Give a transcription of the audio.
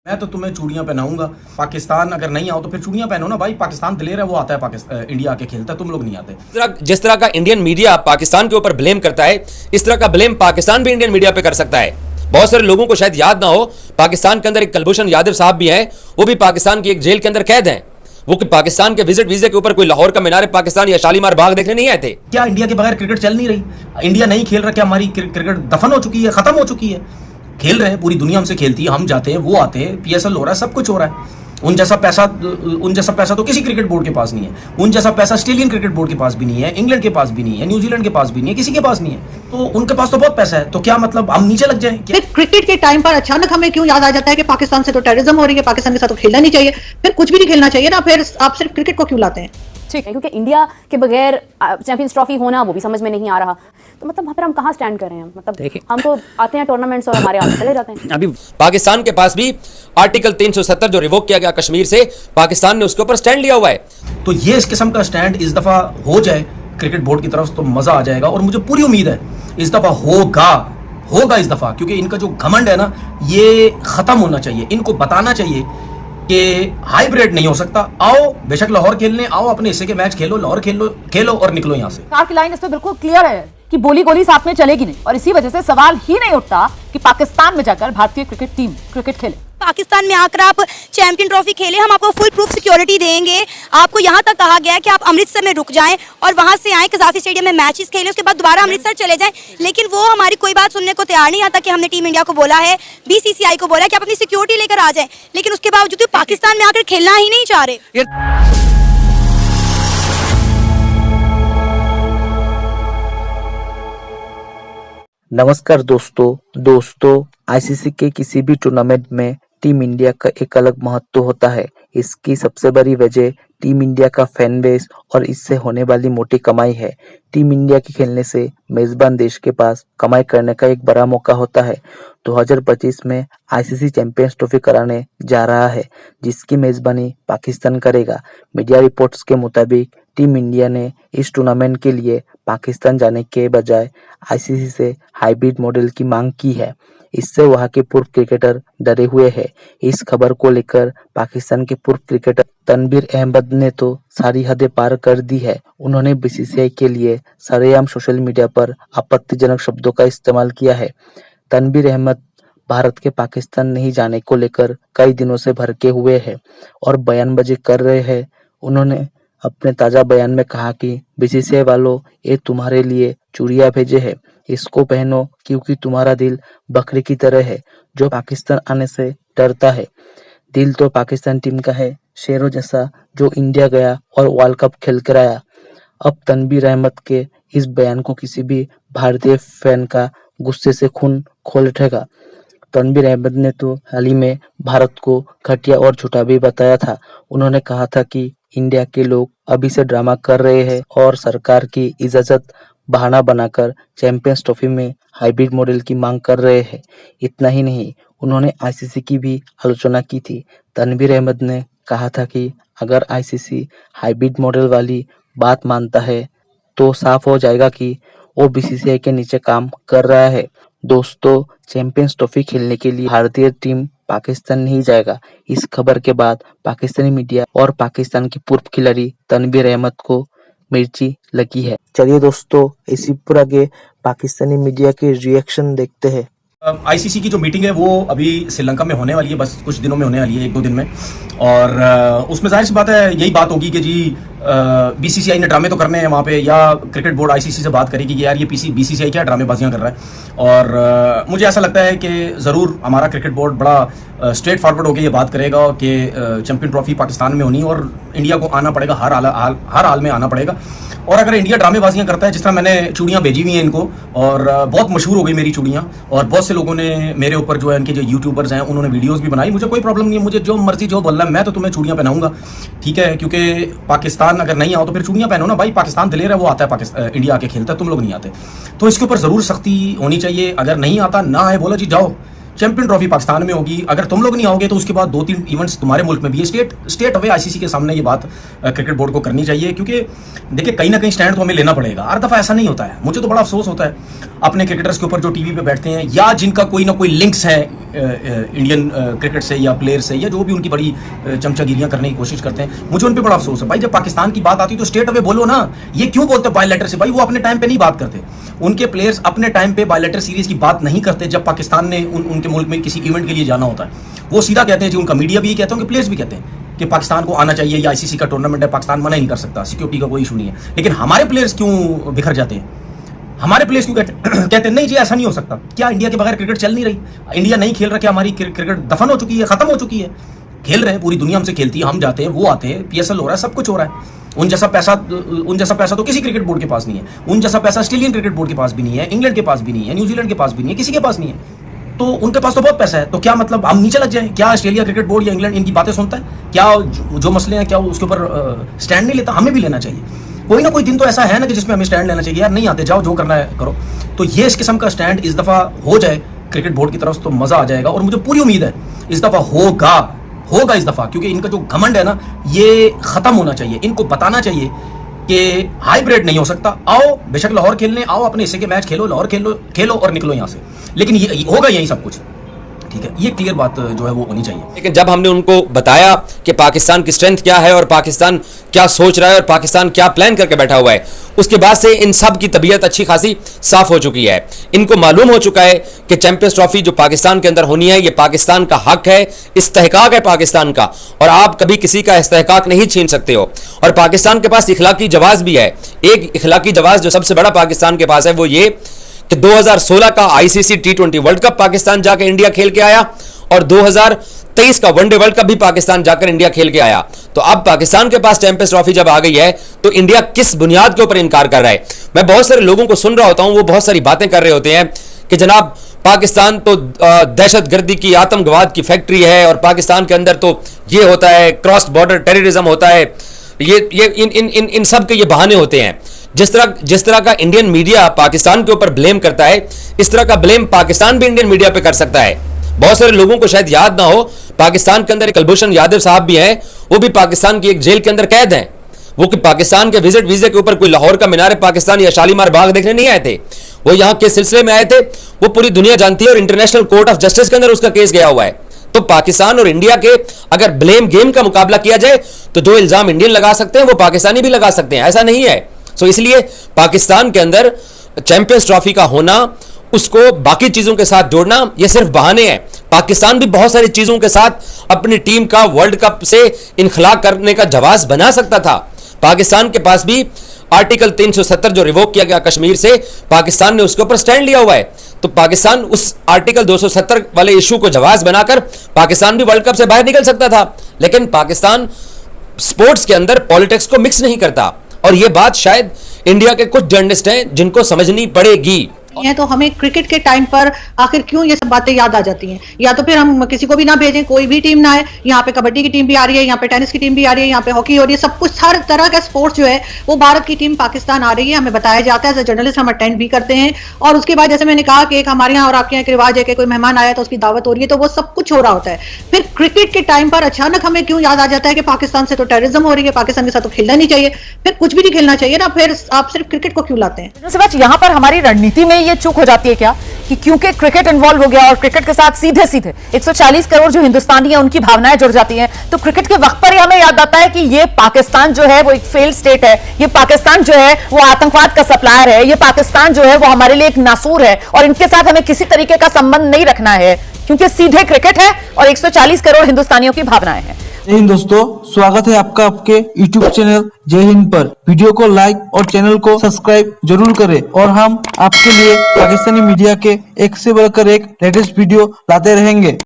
मैं तो तुम्हें चूड़ियां पहनाऊंगा। पाकिस्तान अगर नहीं आओ तो फिर चूड़ियां पहनो ना भाई। पाकिस्तान दिलेर है, वो आता है पाकिस्तान इंडिया आके खेलता है, तुम लोग नहीं आते। जिस तरह का इंडियन मीडिया पाकिस्तान के ऊपर ब्लेम करता है, इस तरह का ब्लेम पाकिस्तान भी इंडियन मीडिया पे कर सकता है। बहुत सारे लोगों को शायद याद ना हो, पाकिस्तान के अंदर एक कुलभूषण यादव साहब भी हैं, वो भी पाकिस्तान की एक जेल के अंदर कैद हैं। वो पाकिस्तान के विजिट वीजे के ऊपर कोई लाहौर का मीनार पाकिस्तान या शालीमार बाग देखने नहीं आए थे। क्या इंडिया के बगैर क्रिकेट चल नहीं रही? इंडिया नहीं खेल रहा, क्या हमारी क्रिकेट दफन हो चुकी है, खत्म हो चुकी है? खेल रहे हैं, पूरी दुनिया हमसे खेलती है, हम जाते हैं, वो आते हैं, पीएसएल हो रहा है, सब कुछ हो रहा है। उन जैसा पैसा तो किसी क्रिकेट बोर्ड के पास नहीं है। उन जैसा पैसा ऑस्ट्रेलियन क्रिकेट बोर्ड के पास भी नहीं है, इंग्लैंड के पास भी नहीं है, न्यूजीलैंड के पास भी नहीं है, किसी के पास नहीं है। तो उनके पास तो बहुत पैसा है, तो क्या मतलब हम नीचे लग जाएं? क्रिकेट के टाइम पर अचानक हमें क्यों याद आ जाता है कि पाकिस्तान से तो टेररिज्म हो रही है, पाकिस्तान के साथ तो खेलना नहीं चाहिए, फिर कुछ भी नहीं खेलना चाहिए ना, फिर आप सिर्फ क्रिकेट को क्यों लाते हैं? ठीक है, क्योंकि इंडिया के बगैर चैंपियंस ट्रॉफी होना वो भी समझ में नहीं आ रहा। तो मतलब फिर हम कहाँ स्टैंड कर रहे हैं? मतलब हम तो आते हैं टूर्नामेंट्स और हमारे हाथ चले जाते हैं। अभी पाकिस्तान के पास भी आर्टिकल 370 जो रिवोक किया गया कश्मीर से, पाकिस्तान ने उसके ऊपर स्टैंड लिया हुआ है। तो ये इस किस्म का स्टैंड इस दफा हो जाए क्रिकेट बोर्ड की तरफ तो मजा आ जाएगा, और मुझे पूरी उम्मीद है इस दफा होगा इस दफा, क्योंकि इनका जो घमंड है ना, ये खत्म होना चाहिए। इनको बताना चाहिए कि हाइब्रिड नहीं हो सकता। आओ बेशक लाहौर खेलने आओ, अपने हिस्से के मैच खेलो, लाहौर खेलो और निकलो यहाँ से। सरकार की लाइन इस पे बिल्कुल क्लियर है कि बोली गोली साथ में चलेगी नहीं, और इसी वजह से सवाल ही नहीं उठता कि पाकिस्तान में जाकर भारतीय क्रिकेट टीम क्रिकेट खेले। पाकिस्तान में आकर आप चैंपियन ट्रॉफी खेले, हम आपको फुल प्रूफ सिक्योरिटी देंगे। आपको यहाँ तक कहा गया है कि आप अमृतसर में रुक जाएं और वहाँ से आए कज़ाफ़ी स्टेडियम में मैचेस खेलें, उसके बाद दोबारा अमृतसर चले जाएं। लेकिन वो हमारी कोई बात सुनने को तैयार नहीं। यहाँ तक कि हमने टीम इंडिया को बोला है, बीसीसीआई को बोला है कि आप अपनी सिक्योरिटी लेकर आ जाएं, लेकिन उसके बावजूद पाकिस्तान में आकर खेलना ही नहीं चाह रहे। नमस्कार दोस्तों आईसीसी के किसी भी टूर्नामेंट में टीम इंडिया का एक अलग महत्व होता है। इसकी सबसे बड़ी वजह टीम इंडिया का फैन बेस और इससे होने वाली मोटी कमाई है। टीम इंडिया के खेलने से मेजबान देश के पास कमाई करने का एक बड़ा मौका होता है। 2025 में आईसीसी चैंपियंस ट्रॉफी कराने जा रहा है, जिसकी मेजबानी पाकिस्तान करेगा। मीडिया रिपोर्ट्स के मुताबिक टीम इंडिया ने इस टूर्नामेंट के लिए पाकिस्तान जाने के बजाय आईसीसी से हाइब्रिड मॉडल की मांग की है। इससे वहां के पूर्व क्रिकेटर डरे हुए हैं। इस खबर को लेकर पाकिस्तान के पूर्व क्रिकेटर तनवीर अहमद ने तो सारी हदें पार कर दी है। उन्होंने बीसीसीआई के लिए सरेआम सोशल मीडिया पर आपत्तिजनक शब्दों का इस्तेमाल किया है। तनवीर अहमद भारत के पाकिस्तान नहीं जाने को लेकर कई दिनों से भड़के हुए हैं और बयानबाजी कर रहे हैं। उन्होंने अपने ताजा बयान में कहा कि बीसीसीआई वालों, ये तुम्हारे लिए चूड़ियां भेजे हैं, इसको पहनो क्योंकि तुम्हारा दिल बकरी की तरह है जो पाकिस्तान आने से डरता है। दिल तो पाकिस्तान टीम का है, शेरों जैसा, जो इंडिया गया और वर्ल्ड कप खेल कर आया। अब तनवीर अहमद के इस बयान को किसी भी भारतीय फैन का गुस्से से खून खोल उठेगा। तनवीर अहमद ने तो हाल ही में भारत को घटिया और झूठा भी बताया था। उन्होंने कहा था कि इंडिया के लोग अभी से ड्रामा कर रहे हैं और सरकार की इजाजत बहाना बनाकर चैंपियंस ट्रॉफी में हाइब्रिड मॉडल की मांग कर रहे हैं। इतना ही नहीं, उन्होंने आईसीसी की भी आलोचना की थी। तनवीर अहमद ने कहा था कि अगर आईसीसी हाइब्रिड मॉडल वाली बात मानता है तो साफ हो जाएगा कि वो बीसीसीआई के नीचे काम कर रहा है। दोस्तों, चैंपियंस ट्रॉफी खेलने के लिए भारतीय टीम पाकिस्तान नहीं जाएगा। इस खबर के बाद पाकिस्तानी मीडिया और पाकिस्तान के पूर्व खिलाड़ी तनवीर अहमद को मिर्ची लगी है। चलिए दोस्तों, इसी पर आगे पाकिस्तानी मीडिया के रिएक्शन देखते हैं। आईसीसी की जो मीटिंग है वो अभी श्रीलंका में होने वाली है, बस कुछ दिनों में होने वाली है, 1-2 दिन में। और उसमें जाहिर सी बात है, यही बात होगी कि जी बीसीसीआई ने ड्रामे तो करने हैं वहाँ पे, या क्रिकेट बोर्ड आईसीसी से बात करेगी कि यार ये बीसीसीआई क्या ड्रामेबाजियाँ कर रहा है। और मुझे ऐसा लगता है कि ज़रूर हमारा क्रिकेट बोर्ड बड़ा स्ट्रेट फॉरवर्ड होकर ये बात करेगा कि चैंपियन ट्रॉफी पाकिस्तान में होनी और इंडिया को आना पड़ेगा, हर हाल में आना पड़ेगा। और अगर इंडिया ड्रामेबाजियाँ करता है, जिस तरह मैंने चूड़ियाँ भेजी हुई हैं इनको, और बहुत मशहूर हो गई मेरी चूड़ियाँ, और बहुत से लोगों ने मेरे ऊपर जो है इनके जो यूट्यूबर्स हैं उन्होंने वीडियोस भी बनाई। मुझे कोई प्रॉब्लम नहीं है, मुझे जो मर्जी जो बोलना है, मैं तो तुम्हें चूड़ियाँ पहनाऊंगा, ठीक है? क्योंकि पाकिस्तान अगर नहीं आओ तो फिर चूड़ियाँ पहनो ना भाई। पाकिस्तान दिलेर है, वो आता है पाकिस्तान इंडिया आके खेलता है, तुम लोग नहीं आते। तो इसके ऊपर ज़रूर सख्ती होनी चाहिए। अगर नहीं आता ना है, बोला जी जाओ, चैंपियन ट्रॉफी पाकिस्तान में होगी। अगर तुम लोग नहीं आओगे तो उसके बाद 2-3 इवेंट्स तुम्हारे मुल्क में भी है। स्टेट अवे आईसीसी के सामने ये बात क्रिकेट बोर्ड को करनी चाहिए, क्योंकि देखिए कहीं ना कहीं स्टैंड तो हमें लेना पड़ेगा। हर दफा ऐसा नहीं होता है। मुझे तो बड़ा अफसोस होता है अपने क्रिकेटर्स के ऊपर जो टीवी पे बैठते हैं या जिनका कोई ना कोई लिंक्स है इंडियन क्रिकेट से या प्लेयर से, या जो भी उनकी बड़ी चमचागिरियां करने की कोशिश करते हैं। मुझे उन पर बड़ा अफसोस है भाई। जब पाकिस्तान की बात आती है तो स्टेट अवे बोलो ना। ये क्यों बोलते हैं बायलेटर से? भाई वो अपने टाइम पे नहीं बात करते, उनके प्लेयर्स अपने टाइम पे बायलेटर सीरीज की बात नहीं करते। जब पाकिस्तान ने उनके मुल्क में किसी इवेंट के लिए जाना होता है, वो सीधा कहते हैं जी, उनका मीडिया भी कहते हैं, उनके प्लेयर्स भी कहते हैं कि पाकिस्तान को आना चाहिए या आईसीसी का टूर्नामेंट है, पाकिस्तान मना ही नहीं कर सकता, सिक्योरिटी का कोई इशू नहीं है। लेकिन हमारे प्लेयर्स क्यों बिखर जाते हैं? हमारे प्लेयर्स क्यों कहते हैं नहीं जी ऐसा नहीं हो सकता? क्या इंडिया के बगैर क्रिकेट चल नहीं रही? इंडिया नहीं खेल रहा? क्या हमारी क्रिकेट दफन हो चुकी है, खत्म हो चुकी है? खेल रहे हैं, पूरी दुनिया हमसे खेलती है, हम जाते हैं, वो आते हैं, पीएसएल हो रहा है, सब कुछ हो रहा है। उन जैसा पैसा तो किसी क्रिकेट बोर्ड के पास नहीं है। उन जैसा पैसा ऑस्ट्रेलियन क्रिकेट बोर्ड के पास भी नहीं है, इंग्लैंड के पास भी नहीं है, न्यूजीलैंड के पास भी नहीं है, किसी के पास नहीं है। तो उनके पास तो बहुत पैसा है, तो क्या मतलब हम नीचे लग जाए? क्या ऑस्ट्रेलिया क्रिकेट बोर्ड या इंग्लैंड इनकी बातें सुनता है? क्या जो मसले हैं क्या उसके ऊपर स्टैंड नहीं लेता? हमें भी लेना चाहिए। कोई ना कोई दिन तो ऐसा है ना कि जिसमें हमें स्टैंड लेना चाहिए। यार नहीं आते, जाओ, जो करना है करो। तो ये इस किस्म का स्टैंड इस दफा हो जाए क्रिकेट बोर्ड की तरफ तो मजा आ जाएगा। और मुझे पूरी उम्मीद है इस दफा होगा इस दफा, क्योंकि इनका जो घमंड है ना ये खत्म होना चाहिए। इनको बताना चाहिए कि हाइब्रिड नहीं हो सकता। आओ बेशक लाहौर खेलने आओ, अपने हिस्से के मैच खेलो, लाहौर खेलो और निकलो यहाँ से, लेकिन ये होगा यही सब कुछ। ठीक है, ये क्लियर बात जो है वो होनी चाहिए। लेकिन जब हमने उनको बताया कि पाकिस्तान की स्ट्रेंथ क्या है और पाकिस्तान क्या सोच रहा है और पाकिस्तान क्या प्लान करके बैठा हुआ है, उसके बाद से इन सब की तबीयत अच्छी खासी साफ हो चुकी है। इनको मालूम हो चुका है कि चैंपियंस ट्रॉफी जो पाकिस्तान के अंदर होनी है ये पाकिस्तान का हक है, इस्तेहकाक है पाकिस्तान का, और आप कभी किसी का इस्तेहकाक नहीं छीन सकते हो। और पाकिस्तान के पास इखलाकी जवाज भी है। एक इखलाकी जवाज जो सबसे बड़ा पाकिस्तान के पास है वो ये कि 2016 का ICC T20 world cup Pakistan जाकर इंडिया खेल के आया और 2023 का वनडे वर्ल्ड कप भी पाकिस्तान जाकर इंडिया खेल के आया। तो अब पाकिस्तान के पास चैंपियंस ट्रॉफी जब आ गई है तो इंडिया किस बुनियाद के ऊपर इनकार कर रहा है? मैं बहुत सारे लोगों को सुन रहा होता हूं, वो बहुत सारी बातें कर रहे होते हैं कि जनाब पाकिस्तान तो दहशतगर्दी की, आतंकवाद की फैक्ट्री है और पाकिस्तान के अंदर तो ये होता है, क्रॉस बॉर्डर टेररिज्म होता है। ये इन सब के ये बहाने होते हैं। जिस तरह का इंडियन मीडिया पाकिस्तान के ऊपर ब्लेम करता है, इस तरह का ब्लेम पाकिस्तान भी इंडियन मीडिया पे कर सकता है। बहुत सारे लोगों को शायद याद ना हो, पाकिस्तान के अंदर एक कुलभूषण यादव साहब भी हैं, वो भी पाकिस्तान की एक जेल के अंदर कैद हैं। वो कि पाकिस्तान के विजिट वीजे के ऊपर कोई लाहौर का मीनार पाकिस्तान या शालीमार बाग देखने नहीं आए थे, वो यहाँ के सिलसिले में आए थे। वो पूरी दुनिया जानती है और इंटरनेशनल कोर्ट ऑफ जस्टिस के अंदर उसका केस गया हुआ है। तो पाकिस्तान और इंडिया के अगर ब्लेम गेम का मुकाबला किया जाए तो जो इल्जाम इंडियन लगा सकते हैं वो पाकिस्तानी भी लगा सकते हैं, ऐसा नहीं है। सो इसलिए पाकिस्तान के अंदर चैंपियंस ट्रॉफी का होना, उसको बाकी चीजों के साथ जोड़ना, यह सिर्फ बहाने हैं। पाकिस्तान भी बहुत सारी चीजों के साथ अपनी टीम का वर्ल्ड कप से इनखला करने का जवाब बना सकता था। पाकिस्तान के पास भी आर्टिकल 370 जो रिवोक किया गया कश्मीर से, पाकिस्तान ने उसके ऊपर स्टैंड लिया हुआ है। तो पाकिस्तान उस आर्टिकल 270 वाले इशू को जवाब बनाकर पाकिस्तान भी वर्ल्ड कप से बाहर निकल सकता था। लेकिन पाकिस्तान स्पोर्ट्स के अंदर पॉलिटिक्स को मिक्स नहीं करता, और यह बात शायद इंडिया के कुछ जर्नलिस्ट हैं जिनको समझनी पड़ेगी। है तो हमें क्रिकेट के टाइम पर आखिर क्यों ये सब बातें याद आ जाती हैं? या तो फिर हम किसी को भी ना भेजें, कोई भी टीम ना आए। यहाँ पे कबड्डी की टीम भी आ रही है, यहाँ पे टेनिस की टीम भी आ रही है, यहाँ पे हॉकी हो रही है, सब कुछ हर तरह का स्पोर्ट्स जो है वो भारत की टीम पाकिस्तान आ रही है, हमें बताया जाता है। एज ए जर्नलिस्ट हम अटेंड भी करते हैं। और उसके बाद जैसे मैंने कहा कि एक हमारे यहाँ और आपके यहाँ एक रिवाज है कि कोई मेहमान आया तो उसकी दावत हो रही है, तो वो सब कुछ हो रहा होता है। फिर क्रिकेट के टाइम पर अचानक हमें क्यों याद आ जाता है कि पाकिस्तान से तो टेररिज्म हो रही है, पाकिस्तान के साथ तो खेलना नहीं चाहिए, फिर कुछ भी नहीं खेलना चाहिए ना, फिर आप सिर्फ क्रिकेट को क्यों लाते हैं? यहाँ पर हमारी रणनीति में ये चूक हो जाती है क्या कि क्योंकि क्रिकेट इन्वॉल्व हो गया और क्रिकेट के साथ सीधे 140 करोड़ जो हिंदुस्तानी है उनकी भावनाएं जुड़ जाती हैं, तो क्रिकेट के वक्त पर ही हमें याद आता है कि ये पाकिस्तान जो है वो एक फेल स्टेट है, ये पाकिस्तान जो है वो आतंकवाद का सप्लायर है, ये पाकिस्तान जो है वो हमारे लिए एक नासूर है और इनके साथ हमें किसी तरीके का संबंध नहीं रखना है, क्योंकि सीधे क्रिकेट है और 140 करोड़ हिंदुस्तानियों की भावनाएं हैं। जय हिंद दोस्तों, स्वागत है आपका आपके YouTube चैनल जय हिंद पर। वीडियो को लाइक और चैनल को सब्सक्राइब जरूर करें और हम आपके लिए पाकिस्तानी मीडिया के एक से बढ़कर एक लेटेस्ट वीडियो लाते रहेंगे।